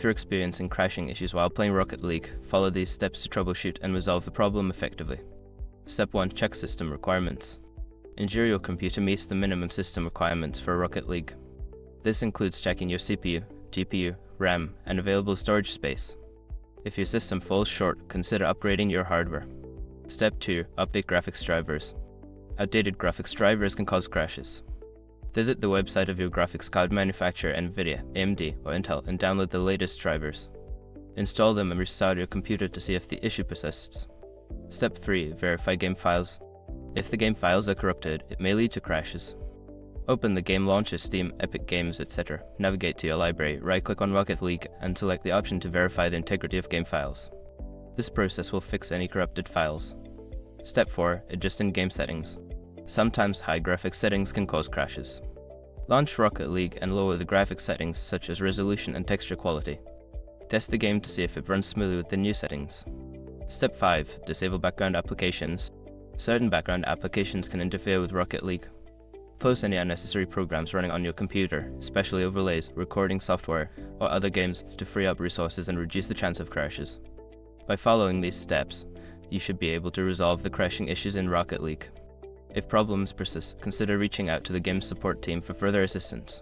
you're experiencing crashing issues while playing Rocket League, follow these steps to troubleshoot and resolve the problem effectively. Step 1. Check system requirements. Ensure your computer meets the minimum system requirements for Rocket League. This includes checking your CPU, GPU, RAM, and available storage space. If your system falls short, consider upgrading your hardware. Step 2. Update graphics drivers. Outdated graphics drivers can cause crashes. Visit the website of your graphics card manufacturer, NVIDIA, AMD, or Intel, and download the latest drivers. Install them and restart your computer to see if the issue persists. Step 3. Verify game files. If the game files are corrupted, it may lead to crashes. Open the game launcher, Steam, Epic Games, etc. Navigate to your library, right-click on Rocket League, and select the option to verify the integrity of game files. This process will fix any corrupted files. Step 4. Adjust in-game settings. Sometimes high graphics settings can cause crashes. Launch Rocket League and lower the graphics settings such as resolution and texture quality. Test the game to see if it runs smoothly with the new settings. Step 5. Disable background applications. Certain background applications can interfere with Rocket League. Close any unnecessary programs running on your computer, especially overlays, recording software, or other games, to free up resources and reduce the chance of crashes. By following these steps, you should be able to resolve the crashing issues in Rocket League. If problems persist, consider reaching out to the game's support team for further assistance.